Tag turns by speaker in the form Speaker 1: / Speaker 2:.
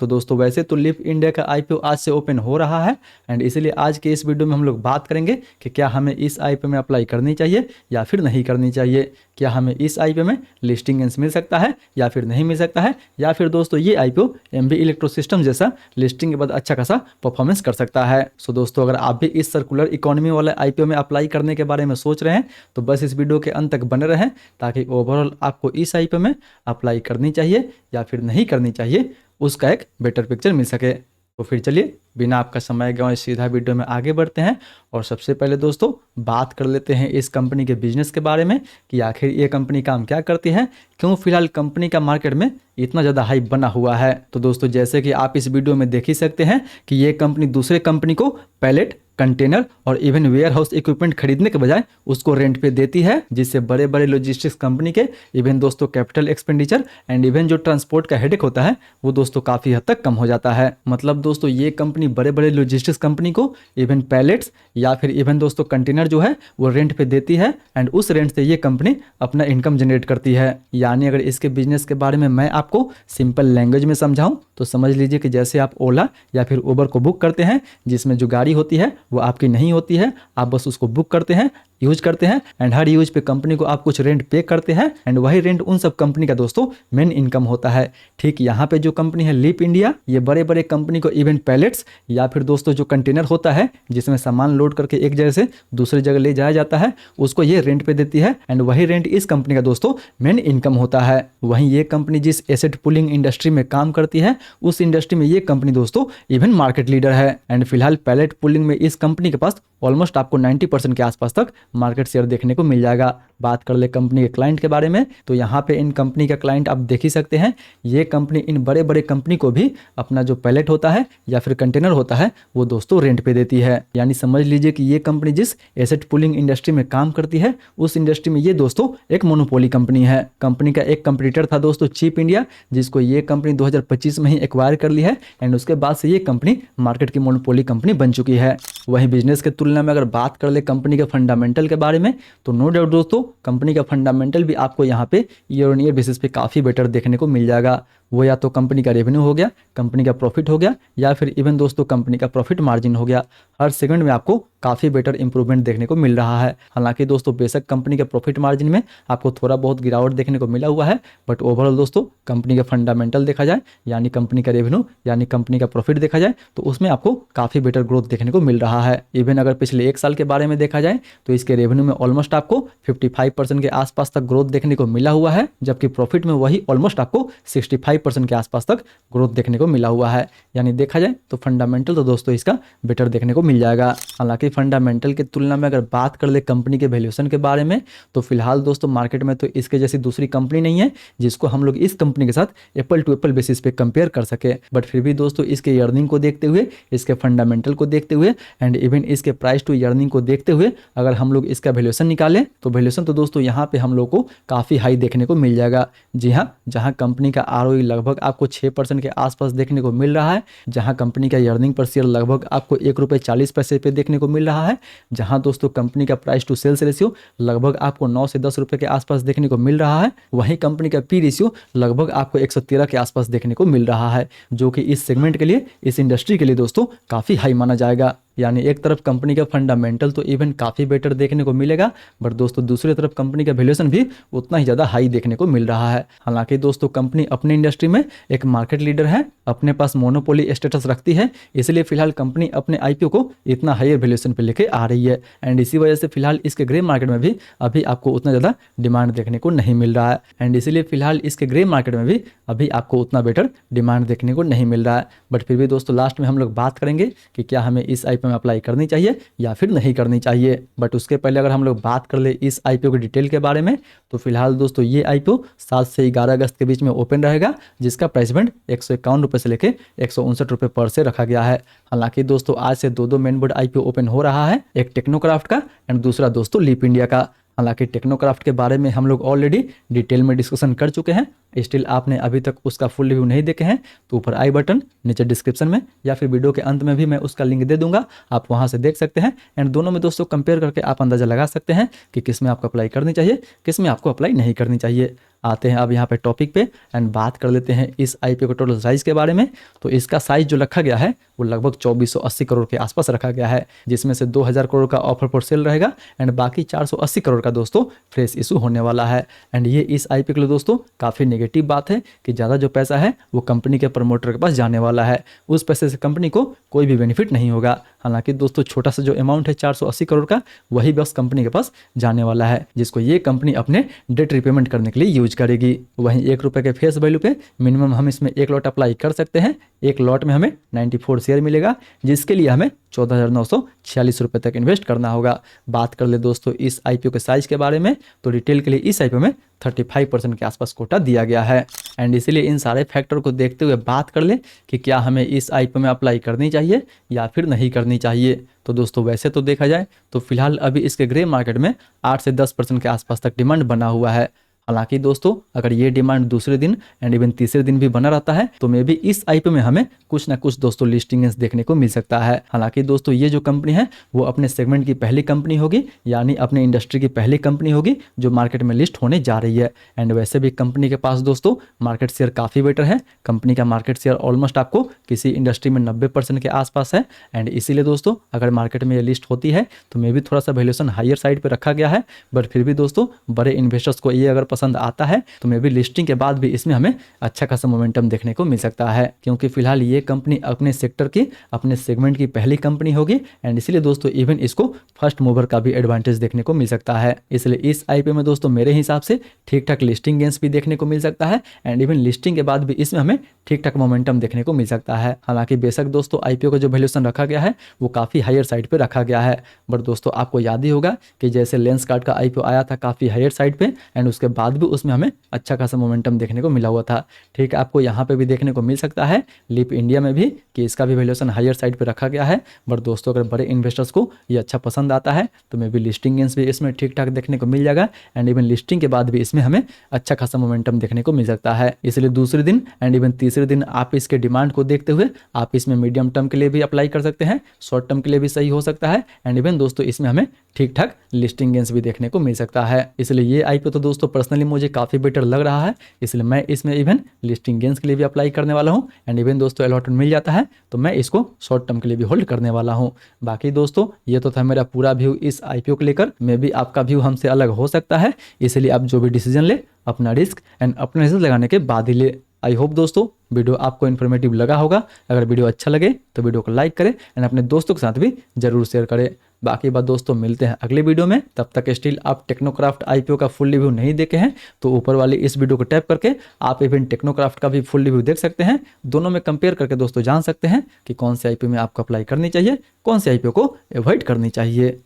Speaker 1: तो दोस्तों वैसे तो लीप इंडिया का आईपीओ आज से ओपन हो रहा है एंड इसीलिए आज के इस वीडियो में हम लोग बात करेंगे कि क्या हमें इस आईपीओ में अप्लाई करनी चाहिए या फिर नहीं करनी चाहिए, क्या हमें इस आईपीओ में लिस्टिंग गेंस मिल सकता है या फिर नहीं मिल सकता है, या फिर दोस्तों ये आईपीओ एमबी इलेक्ट्रो सिस्टम जैसा लिस्टिंग के बाद अच्छा खासा परफॉर्मेंस कर सकता है। सो दोस्तों अगर आप भी इस सर्कुलर इकोनॉमी वाले आईपीओ में अप्लाई करने के बारे में सोच रहे हैं तो बस इस वीडियो के अंत तक बने रहें ताकि ओवरऑल आपको इस आईपीओ में अप्लाई करनी चाहिए या फिर नहीं करनी चाहिए उसका एक बेटर पिक्चर मिल सके। तो फिर चलिए बिना आपका समय गंवाए सीधा वीडियो में आगे बढ़ते हैं और सबसे पहले दोस्तों बात कर लेते हैं इस कंपनी के बिजनेस के बारे में कि आखिर ये कंपनी काम क्या करती है, क्यों फिलहाल कंपनी का मार्केट में इतना ज़्यादा हाइप बना हुआ है। तो दोस्तों जैसे कि आप इस वीडियो में देख ही सकते हैं कि ये कंपनी दूसरे कंपनी को पैलेट, कंटेनर और इवन वेयर हाउस इक्विपमेंट खरीदने के बजाय उसको रेंट पे देती है, जिससे बड़े बड़े लॉजिस्टिक्स कंपनी के इवन दोस्तों कैपिटल एक्सपेंडिचर एंड इवन जो ट्रांसपोर्ट का हेडेक होता है वो दोस्तों काफ़ी हद तक कम हो जाता है। मतलब दोस्तों ये कंपनी बड़े बड़े लॉजिस्टिक्स कंपनी को इवन पैलेट्स या फिर इवन दोस्तों कंटेनर जो है वो रेंट पे देती है एंड उस रेंट से ये कंपनी अपना इनकम जनरेट करती है। यानी अगर इसके बिजनेस के बारे में मैं आपको सिंपल लैंग्वेज में समझाऊं तो समझ लीजिए कि जैसे आप ओला या फिर उबर को बुक करते हैं, जिसमें जो गाड़ी होती है वो आपकी नहीं होती है, आप बस उसको बुक करते हैं, यूज करते हैं एंड हर यूज पे कंपनी को आप कुछ रेंट पे करते हैं एंड वही रेंट उन सब कंपनी का दोस्तों मेन इनकम होता है। ठीक यहाँ पे जो कंपनी है लीप इंडिया, ये बड़े बड़े कंपनी को इवन पैलेट्स या फिर दोस्तों जो कंटेनर होता है जिसमें सामान लोड करके एक जगह से दूसरी जगह ले जाया जाता है उसको ये रेंट पे देती है एंड वही रेंट इस कंपनी का दोस्तों मेन इनकम होता है। वहीं ये कंपनी जिस एसेट पुलिंग इंडस्ट्री में काम करती है उस इंडस्ट्री में ये कंपनी दोस्तों इवन मार्केट लीडर है एंड फिलहाल पैलेट पुलिंग में इस कंपनी के पास ऑलमोस्ट आपको 90% के आसपास तक मार्केट शेयर देखने को मिल जाएगा। बात कर ले कंपनी के क्लाइंट के बारे में तो यहाँ पे इन कंपनी का क्लाइंट आप देख ही सकते हैं, ये कंपनी इन बड़े बड़े कंपनी को भी अपना जो पैलेट होता है या फिर कंटेनर होता है वो दोस्तों रेंट पे देती है। यानी समझ लीजिए कि ये कंपनी जिस एसेट पुलिंग इंडस्ट्री में काम करती है उस इंडस्ट्री में ये दोस्तों एक मोनोपोली कंपनी है। कंपनी का एक कंपटीटर था दोस्तों चिप इंडिया, जिसको ये कंपनी 2025 में ही एक्वायर कर ली है एंड उसके बाद से ये कंपनी मार्केट की मोनोपोली कंपनी बन चुकी है। वहीं बिजनेस के तुलना में अगर बात कर ले कंपनी के फंडामेंटल के बारे में तो नो डाउट दोस्तों कंपनी का फंडामेंटल भी आपको यहाँ पे ईयर ऑन ईयर बेसिस पे काफ़ी बेटर देखने को मिल जाएगा। वो या तो कंपनी का रेवेन्यू हो गया, कंपनी का प्रॉफिट हो गया या फिर इवन दोस्तों कंपनी का प्रॉफिट मार्जिन हो गया, हर सेकंड में आपको काफ़ी बेटर इंप्रूवमेंट देखने को मिल रहा है। हालांकि दोस्तों बेशक कंपनी के प्रॉफिट मार्जिन में आपको थोड़ा बहुत गिरावट देखने को मिला हुआ है, बट ओवरऑल दोस्तों कंपनी का फंडामेंटल देखा जाए यानी कंपनी का रेवेन्यू यानी कंपनी का प्रॉफिट देखा जाए तो उसमें आपको काफ़ी बेटर ग्रोथ देखने को मिल रहा है। इवन अगर पिछले एक साल के बारे में देखा जाए तो इसके रेवेन्यू में ऑलमोस्ट आपको 55% के आसपास तक ग्रोथ देखने को मिला हुआ है, जबकि प्रॉफिट में वही ऑलमोस्ट आपको 65% के आसपास तक ग्रोथ देखने को मिला हुआ है। यानी देखा जाए तो फंडामेंटल तो दोस्तों इसका बेटर देखने को मिल जाएगा। हालांकि फंडामेंटल की तुलना में अगर बात कर ले कंपनी के वैल्यूएशन के बारे में तो फिलहाल दोस्तों मार्केट में तो इसके जैसी दूसरी कंपनी नहीं है जिसको हम लोग इस कंपनी के साथ एप्पल टू एप्पल बेसिस पे कंपेयर कर सके। बट फिर भी दोस्तों इसके अर्निंग को देखते हुए, इसके फंडामेंटल को देखते हुए एंड इवन इसके प्राइस टू अर्निंग को देखते हुए अगर हम लोग इसका वैल्यूएशन निकालें तो वैल्यूएशन तो दोस्तों यहाँ पे हम लोग को काफ़ी हाई देखने को मिल जाएगा। जी हाँ, जहाँ कंपनी का ROE लगभग आपको 6% के आसपास देखने को मिल रहा है, जहाँ कंपनी का अर्निंग पर शेयर लगभग आपको ₹1.40 पे देखने को मिल रहा है, जहाँ दोस्तों कंपनी का प्राइस टू सेल्स रेशियो लगभग आपको 9 से 10 रुपए के आसपास देखने को मिल रहा है, वहीं कंपनी का पी रेशियो लगभग आपको 113 के आसपास देखने को मिल रहा है, जो कि इस सेगमेंट के लिए, इस इंडस्ट्री के लिए दोस्तों काफ़ी हाई माना जाएगा। यानी एक तरफ कंपनी का फंडामेंटल तो इवन काफ़ी बेटर देखने को मिलेगा, बट दोस्तों दूसरी तरफ कंपनी का वैल्यूएशन भी उतना ही ज़्यादा हाई देखने को मिल रहा है। हालांकि दोस्तों कंपनी अपनी इंडस्ट्री में एक मार्केट लीडर है, अपने पास मोनोपोली स्टेटस रखती है, इसलिए फिलहाल कंपनी अपने आईपीओ को इतना हायर वैल्यूएशन पे लेके आ रही है एंड इसी वजह से फिलहाल इसके ग्रे मार्केट में भी अभी आपको उतना ज़्यादा डिमांड देखने को नहीं मिल रहा है एंड इसीलिए फिलहाल इसके ग्रे मार्केट में भी अभी आपको उतना बेटर डिमांड देखने को नहीं मिल रहा है। बट फिर भी दोस्तों लास्ट में हम लोग बात करेंगे कि क्या हमें इस आईपीओ में अप्लाई करनी चाहिए या फिर नहीं करनी चाहिए। बट उसके पहले अगर हम लोग बात कर ले इस आईपीओ के डिटेल के बारे में तो फिलहाल दोस्तों ये आईपीओ 7 से 11 अगस्त के बीच में ओपन रहेगा, जिसका प्राइस बैंड 151 रुपये से लेकर 159 रुपये पर से रखा गया है। हालांकि दोस्तों आज से दो मेन बोर्ड आईपीओ ओपन हो रहा है, एक टेक्नोक्राफ्ट का एंड दूसरा दोस्तों लीप इंडिया का। हालांकि टेक्नोक्राफ्ट के बारे में हम लोग ऑलरेडी डिटेल में डिस्कशन कर चुके हैं, स्टिल आपने अभी तक उसका फुल रिव्यू नहीं देखे हैं तो ऊपर आई बटन, नीचे डिस्क्रिप्शन में या फिर वीडियो के अंत में भी मैं उसका लिंक दे दूंगा, आप वहां से देख सकते हैं एंड दोनों में दोस्तों कंपेयर करके आप अंदाजा लगा सकते हैं कि किस में आपको अप्लाई करनी चाहिए, किस में आपको अप्लाई नहीं करनी चाहिए। आते हैं अब यहाँ पे टॉपिक पे एंड बात कर लेते हैं इस आईपीओ के टोटल साइज के बारे में। तो इसका साइज जो रखा गया है वो लगभग 2480 करोड़ के आसपास रखा गया है, जिसमें से 2000 करोड़ का ऑफर फॉर सेल रहेगा एंड बाकी 480 करोड़ का दोस्तों फ्रेश इशू होने वाला है। एंड ये इस आईपीओ के लिए दोस्तों काफ़ी नेगेटिव बात है कि ज़्यादा जो पैसा है वो कंपनी के प्रमोटर के पास जाने वाला है, उस पैसे से कंपनी को कोई भी बेनिफिट नहीं होगा। हालांकि दोस्तों छोटा सा जो अमाउंट है 480 करोड़ का वही बस कंपनी के पास जाने वाला है, जिसको ये कंपनी अपने डेट रिपेमेंट करने के लिए यूज करेगी। वहीं ₹1 के फेस वैल्यू पे मिनिमम हम इसमें 1 लॉट अप्लाई कर सकते हैं। एक लॉट में हमें 94 शेयर मिलेगा, जिसके लिए हमें 14,946 रुपये तक इन्वेस्ट करना होगा। बात कर ले दोस्तों इस आईपीओ के साइज के बारे में, तो रिटेल के लिए इस आईपीओ में 35% के आसपास कोटा दिया गया है। एंड इसीलिए इन सारे फैक्टर को देखते हुए बात कर ले कि क्या हमें इस आईपीओ में अप्लाई करनी चाहिए या फिर नहीं करनी चाहिए। तो दोस्तों वैसे तो देखा जाए तो फिलहाल अभी इसके ग्रे मार्केट में 8 से 10% के आसपास तक डिमांड बना हुआ है। हालांकि दोस्तों अगर ये डिमांड दूसरे दिन एंड इवन तीसरे दिन भी बना रहता है तो मे भी इस आईपीओ में हमें कुछ ना कुछ दोस्तों लिस्टिंग्स देखने को मिल सकता है। हालांकि दोस्तों ये जो कंपनी है वो अपने सेगमेंट की पहली कंपनी होगी, यानी अपने इंडस्ट्री की पहली कंपनी होगी जो मार्केट में लिस्ट होने जा रही है। एंड वैसे भी कंपनी के पास दोस्तों मार्केट शेयर काफ़ी बेटर है। कंपनी का मार्केट शेयर ऑलमोस्ट आपको किसी इंडस्ट्री में 90% के आसपास है। एंड इसीलिए दोस्तों अगर मार्केट में ये लिस्ट होती है तो मे भी थोड़ा सा वैल्यूएशन हायर साइड पर रखा गया है, बट फिर भी दोस्तों बड़े इन्वेस्टर्स को ये अगर पसंद आता है तो मे भी लिस्टिंग के बाद भी इसमें हमें अच्छा खासा मोमेंटम देखने को मिल सकता है, क्योंकि फिलहाल ये कंपनी अपने सेक्टर की अपने सेगमेंट की पहली कंपनी होगी। एंड इसीलिए दोस्तों इवन इसको फर्स्ट मूवर का भी एडवांटेज देखने को मिल सकता है। इसलिए इस आईपीओ में दोस्तों मेरे हिसाब से ठीक ठाक लिस्टिंग गेंस भी देखने को मिल सकता है एंड इवन लिस्टिंग के बाद भी इसमें हमें ठीक ठाक मोमेंटम देखने को मिल सकता है। हालांकि बेशक दोस्तों आईपीओ का जो वैल्यूएशन रखा गया है वो काफ़ी हायर साइड पर रखा गया है, बट दोस्तों आपको याद ही होगा कि जैसे लेंसकार्ट का आईपीओ आया था काफ़ी हायर साइड पे एंड उसके बाद भी उसमें हमें अच्छा खासा मोमेंटम देखने को मिला हुआ था। ठीक है, आपको यहाँ पे भी देखने को मिल सकता है लिप इंडिया में भी कि इसका भी वैल्यूएशन हायर साइड पे रखा गया है। बट दोस्तों अगर बड़े इन्वेस्टर्स को ये अच्छा पसंद आता है तो मे भी लिस्टिंग गेंस भी इसमें ठीक ठाक देखने को मिल जाएगा एंड इवन लिस्टिंग के बाद भी इसमें हमें अच्छा खासा मोमेंटम देखने को मिल सकता है। इसलिए दूसरे दिन एंड इवन तीसरे दिन आप इसके डिमांड को देखते हुए आप इसमें मीडियम टर्म के लिए भी अप्लाई कर सकते हैं, शॉर्ट टर्म के लिए भी सही हो सकता है एंड इवन दोस्तों इसमें हमें ठीक ठाक लिस्टिंग गेंस भी देखने को मिल सकता है। इसलिए ये आईपीओ तो दोस्तों पर्सनली मुझे काफ़ी बेटर लग रहा है, इसलिए मैं इसमें इवन लिस्टिंग गेंस के लिए भी अप्लाई करने वाला हूँ एंड इवन दोस्तों अलॉटमेंट मिल जाता है तो मैं इसको शॉर्ट टर्म के लिए भी होल्ड करने वाला हूँ। बाकी दोस्तों ये तो था मेरा पूरा व्यू इस आईपीओ को लेकर, मे भी आपका व्यू हमसे अलग हो सकता है, इसलिए आप जो भी डिसीजन ले अपना रिस्क एंड अपना रिस्क लगाने के बाद ही ले। आई होप दोस्तों वीडियो आपको इन्फॉर्मेटिव लगा होगा। अगर वीडियो अच्छा लगे तो वीडियो को लाइक करें एंड अपने दोस्तों के साथ भी जरूर शेयर करें। बाकी बात दोस्तों मिलते हैं अगले वीडियो में, तब तक स्टिल आप टेक्नोक्राफ्ट आईपीओ का फुल रिव्यू नहीं देखे हैं तो ऊपर वाली इस वीडियो को टैप करके आप इवन टेक्नोक्राफ्ट का भी फुल रिव्यू देख सकते हैं। दोनों में कंपेयर करके दोस्तों जान सकते हैं कि कौन से आईपीओ में आपको अप्लाई करनी चाहिए, कौन से आईपीओ को अवॉइड करनी चाहिए।